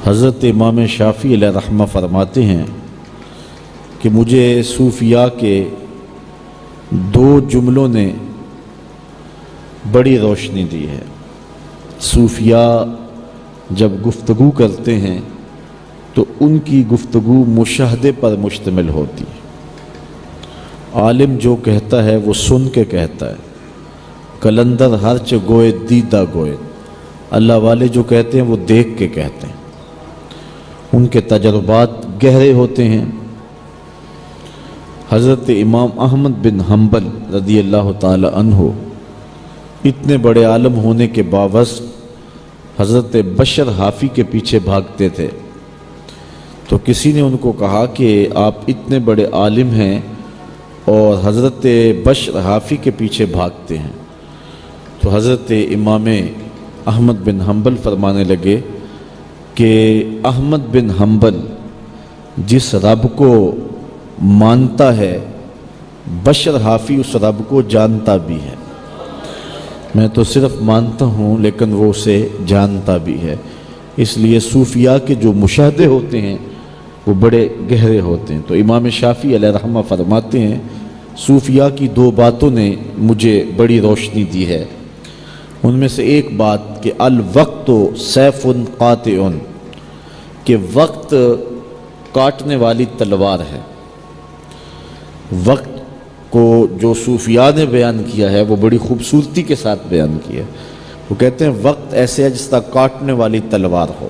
حضرت امام شافعی علیہ رحمہ فرماتے ہیں کہ مجھے صوفیاء کے دو جملوں نے بڑی روشنی دی ہے۔ صوفیاء جب گفتگو کرتے ہیں تو ان کی گفتگو مشاہدے پر مشتمل ہوتی ہے۔ عالم جو کہتا ہے وہ سن کے کہتا ہے، کلندر ہرچ گوئے دیدہ گوئے۔ اللہ والے جو کہتے ہیں وہ دیکھ کے کہتے ہیں، ان کے تجربات گہرے ہوتے ہیں۔ حضرت امام احمد بن حنبل رضی اللہ تعالی عنہ اتنے بڑے عالم ہونے کے باوجود حضرت بشر حافی کے پیچھے بھاگتے تھے۔ تو کسی نے ان کو کہا کہ آپ اتنے بڑے عالم ہیں اور حضرت بشر حافی کے پیچھے بھاگتے ہیں۔ تو حضرت امام احمد بن حنبل فرمانے لگے کہ احمد بن حنبل جس رب کو مانتا ہے، بشر حافی اس رب کو جانتا بھی ہے۔ میں تو صرف مانتا ہوں لیکن وہ اسے جانتا بھی ہے۔ اس لیے صوفیاء کے جو مشاہدے ہوتے ہیں وہ بڑے گہرے ہوتے ہیں۔ تو امام شافعی علیہ رحمہ فرماتے ہیں صوفیاء کی دو باتوں نے مجھے بڑی روشنی دی ہے۔ ان میں سے ایک بات کہ الوقت سیف قاطع، کہ وقت کاٹنے والی تلوار ہے۔ وقت کو جو صوفیاء نے بیان کیا ہے وہ بڑی خوبصورتی کے ساتھ بیان کیا ہے۔ وہ کہتے ہیں وقت ایسے ہے جس طرح کاٹنے والی تلوار ہو۔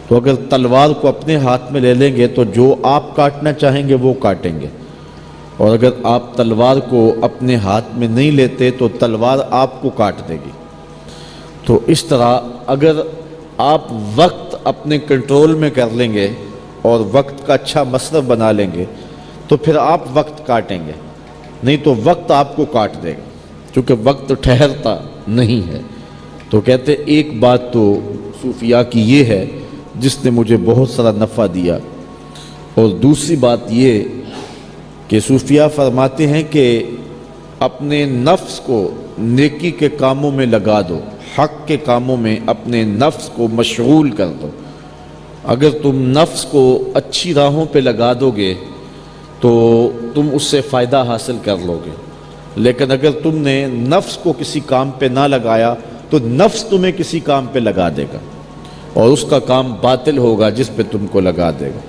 تو اگر تلوار کو اپنے ہاتھ میں لے لیں گے تو جو آپ کاٹنا چاہیں گے وہ کاٹیں گے، اور اگر آپ تلوار کو اپنے ہاتھ میں نہیں لیتے تو تلوار آپ کو کاٹ دے گی۔ تو اس طرح اگر آپ وقت اپنے کنٹرول میں کر لیں گے اور وقت کا اچھا مصرف بنا لیں گے تو پھر آپ وقت کاٹیں گے، نہیں تو وقت آپ کو کاٹ دے گا، چونکہ وقت ٹھہرتا نہیں ہے۔ تو کہتے ایک بات تو صوفیاء کی یہ ہے جس نے مجھے بہت سارا نفع دیا، اور دوسری بات یہ کہ صوفیاء فرماتے ہیں کہ اپنے نفس کو نیکی کے کاموں میں لگا دو، حق کے کاموں میں اپنے نفس کو مشغول کر دو۔ اگر تم نفس کو اچھی راہوں پہ لگا دو گے تو تم اس سے فائدہ حاصل کر لو گے، لیکن اگر تم نے نفس کو کسی کام پہ نہ لگایا تو نفس تمہیں کسی کام پہ لگا دے گا اور اس کا کام باطل ہوگا جس پہ تم کو لگا دے گا۔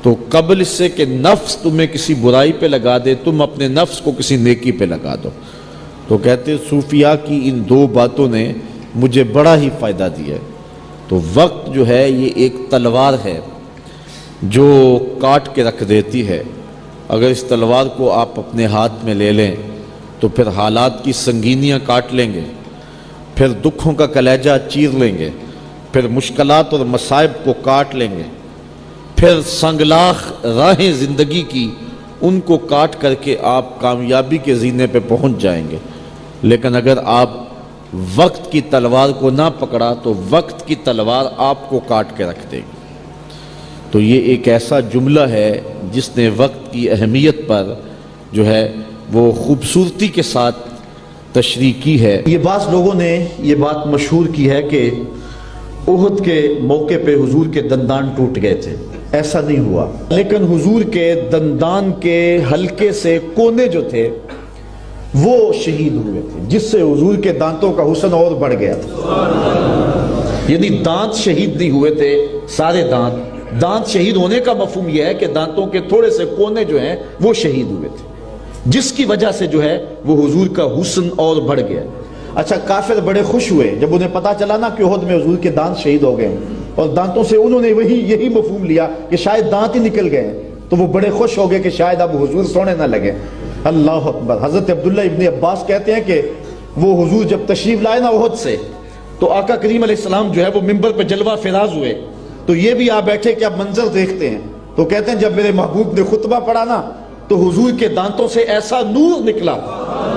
تو قبل اس سے کہ نفس تمہیں کسی برائی پہ لگا دے، تم اپنے نفس کو کسی نیکی پہ لگا دو۔ تو کہتے صوفیاء کی ان دو باتوں نے مجھے بڑا ہی فائدہ دیا ہے۔ تو وقت جو ہے یہ ایک تلوار ہے جو کاٹ کے رکھ دیتی ہے۔ اگر اس تلوار کو آپ اپنے ہاتھ میں لے لیں تو پھر حالات کی سنگینیاں کاٹ لیں گے، پھر دکھوں کا کلیجہ چیر لیں گے، پھر مشکلات اور مصائب کو کاٹ لیں گے، پھر سنگلاخ راہیں زندگی کی ان کو کاٹ کر کے آپ کامیابی کے زینے پہ پہنچ جائیں گے۔ لیکن اگر آپ وقت کی تلوار کو نہ پکڑا تو وقت کی تلوار آپ کو کاٹ کے رکھ دے گی۔ تو یہ ایک ایسا جملہ ہے جس نے وقت کی اہمیت پر جو ہے وہ خوبصورتی کے ساتھ تشریح کی ہے۔ یہ بعض لوگوں نے یہ بات مشہور کی ہے کہ احد کے موقع پہ حضور کے دندان ٹوٹ گئے تھے، ایسا نہیں ہوا، لیکن حضور کے دندان کے حلقے سے کونے جو تھے وہ شہید ہوئے تھے، جس سے حضور کے دانتوں کا حسن اور بڑھ گیا تھا۔ یعنی دانت شہید نہیں ہوئے تھے، سارے دانت شہید ہونے کا مفہوم یہ ہے کہ دانتوں کے تھوڑے سے کونے جو ہیں وہ شہید ہوئے تھے، جس کی وجہ سے جو ہے وہ حضور کا حسن اور بڑھ گیا۔ اچھا، کافر بڑے خوش ہوئے جب انہیں پتا چلا نا کہ احد میں حضور کے دانت شہید ہو گئے، اور دانتوں سے انہوں نے یہی مفہوم لیا کہ شاید دانت ہی نکل گئے، تو وہ بڑے خوش ہو گئے کہ شاید اب حضور سونے نہ لگے۔ اللہ اکبر۔ حضرت عبداللہ ابن عباس کہتے ہیں کہ وہ حضور جب تشریف لائے نا احد سے تو آقا کریم علیہ السلام جو ہے وہ منبر پہ جلوہ فراز ہوئے، تو یہ بھی آ بیٹھے کہ اب منظر دیکھتے ہیں۔ تو کہتے ہیں جب میرے محبوب نے خطبہ پڑھا نا تو حضور کے دانتوں سے ایسا نور نکلا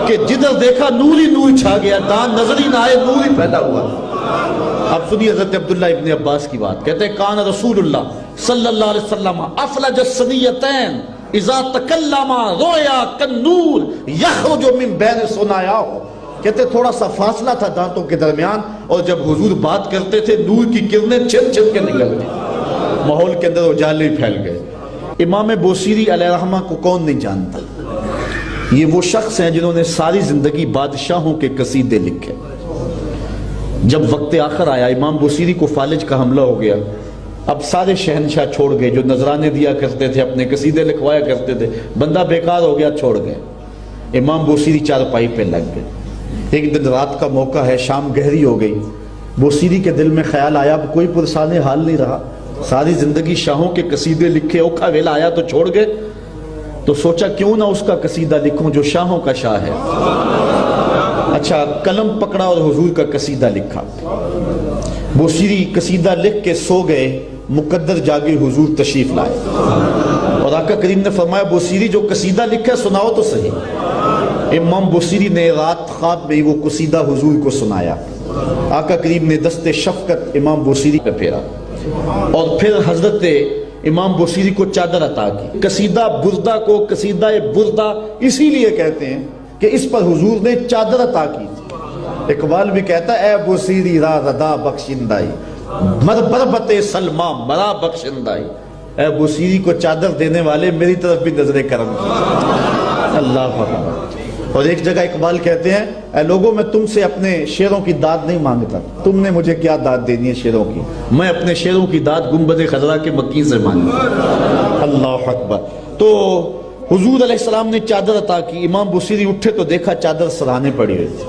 کہ جدھر دیکھا نور ہی نور چھا گیا، دانت نظر ہی نہ آئے، نور ہی پیدا ہوا۔ اب سنیے حضرت عبداللہ ابن عباس کی بات، کہتے ہیں کان رسول اللہ صلی اللہ علیہ وسلم افلج الثنیتین اذا تکلم رویا کالنور یخرج من بین ثنایاہ۔ کہتے تھوڑا سا فاصلہ تھا دانتوں کے درمیان، اور جب حضور بات کرتے تھے نور کی کرنیں چھن چھن کے نکلتی، ماحول کے اندر اجالے پھیل گئے۔ امام بوصیری علیہ رحمہ کو کون نہیں جانتا؟ یہ وہ شخص ہیں جنہوں نے ساری زندگی بادشاہوں کے قصیدے لکھے۔ جب وقت آخر آیا، امام بوصیری کو فالج کا حملہ ہو گیا، اب سارے شہنشاہ چھوڑ گئے، جو نذرانے دیا کرتے تھے، اپنے قصیدے لکھوایا کرتے تھے، بندہ بیکار ہو گیا، چھوڑ گئے۔ امام بوصیری چارپائی پہ لگ گئے۔ ایک دن رات کا موقع ہے، شام گہری ہو گئی، بوصیری کے دل میں خیال آیا اب کوئی پرسان حال نہیں رہا، ساری زندگی شاہوں کے قصیدے لکھے، اوکھا ویلا آیا تو چھوڑ گئے، تو سوچا کیوں نہ اس کا قصیدہ لکھوں جو شاہوں کا شاہ ہے۔ اچھا، قلم پکڑا اور حضور کا قصیدہ لکھا۔ بوصیری قصیدہ لکھ کے سو گئے، مقدر جاگے حضور تشریف لائے، اور آقا کریم نے فرمایا بوصیری جو قصیدہ لکھا سناؤ تو صحیح۔ امام بوصیری نے رات خواب میں وہ قصیدہ حضور کو سنایا۔ آقا کریم نے دست شفقت امام بوصیری پہ پھیرا، اور پھر حضرت امام بوصیری کو چادر عطا کی۔ قصیدہ بردہ کو قصیدہ بردہ اسی لیے کہتے ہیں کہ اس پر حضور نے چادر عطا کی تھی۔ اقبال بھی کہتا ہے اے بوصیری را ردا بخشندائی، بربت سلمہ مرا بخشندائی، اے بوصیری کو چادر دینے والے میری طرف بھی نظر کرم کی۔ اللہ اکبر۔ اور ایک جگہ اقبال کہتے ہیں اے لوگوں میں تم سے اپنے شعروں کی داد نہیں مانگتا، تم نے مجھے کیا داد دینی ہے شعروں کی، میں اپنے شعروں کی داد گنبد خضرا کے مکین سے مانگتا۔ اللہ اکبر۔ تو حضور علیہ السلام نے چادر عطا کی، امام بوصیری اٹھے تو دیکھا چادر سراہنے پڑی ہوئی تھی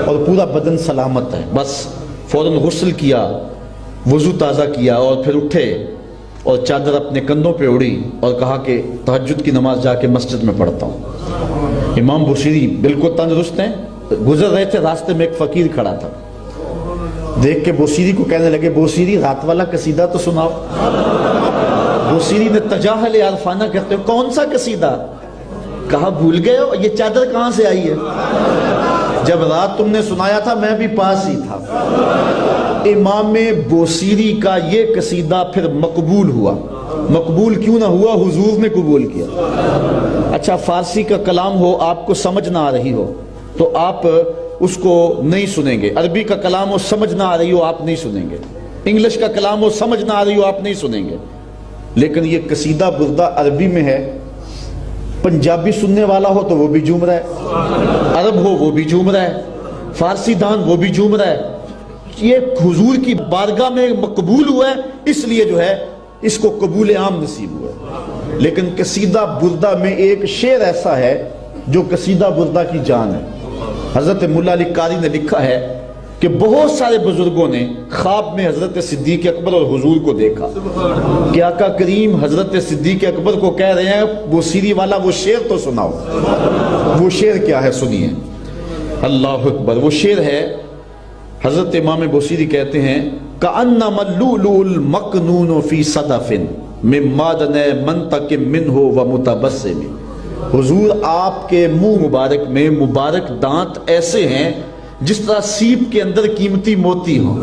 اور پورا بدن سلامت ہے، بس فوراً غسل کیا، وضو تازہ کیا، اور پھر اٹھے اور چادر اپنے کندھوں پہ اڑی اور کہا کہ تہجد کی نماز جا کے مسجد میں پڑھتا ہوں۔ امام بوصیری بالکل تندرست ہیں، گزر رہے تھے، راستے میں ایک فقیر کھڑا تھا، دیکھ کے بوصیری کو کہنے لگے بوصیری رات والا قصیدہ تو سناؤ۔ بوصیری نے تجاہل عارفانہ کرتے ہوئے کون سا قصیدہ؟ کہا بھول گئے ہو، یہ چادر کہاں سے آئی ہے؟ جب رات تم نے سنایا تھا میں بھی پاس ہی تھا۔ امام بوصیری کا یہ قصیدہ پھر مقبول ہوا۔ مقبول کیوں نہ ہوا؟ حضور نے قبول کیا۔ اچھا، فارسی کا کلام ہو آپ کو سمجھ نہ آ رہی ہو تو آپ اس کو نہیں سنیں گے، عربی کا کلام ہو سمجھ نہ آ رہی ہو آپ نہیں سنیں گے، انگلش کا کلام ہو سمجھ نہ آ رہی ہو آپ نہیں سنیں گے، لیکن یہ قصیدہ بردہ عربی میں ہے، پنجابی سننے والا ہو تو وہ بھی جھوم رہا ہے، عرب ہو وہ بھی جھوم رہا ہے، فارسی دان وہ بھی جھوم رہا ہے۔ یہ حضور کی بارگاہ میں مقبول ہوا ہے، اس لیے جو ہے اس کو قبول عام نصیب ہوا ہے۔ لیکن قصیدہ بردہ میں ایک شعر ایسا ہے جو قصیدہ بردہ کی جان ہے۔ حضرت مولا علی قاری نے لکھا ہے کہ بہت سارے بزرگوں نے خواب میں حضرت صدیق اکبر اور حضور کو دیکھا کہ آقا کریم حضرت صدیق اکبر کو کہہ رہے ہیں بوصیری والا وہ شعر تو سناؤ۔ وہ شعر کیا ہے سنیے۔ اللہ اکبر۔ وہ شعر ہے، حضرت امام بوصیری کہتے ہیں کأنما اللؤلؤ المکنون فی صدف من معدن منتقم منہ ومتبسم۔ حضور آپ کے منہ مبارک میں مبارک دانت ایسے ہیں جس طرح سیپ کے اندر قیمتی موتی ہوں۔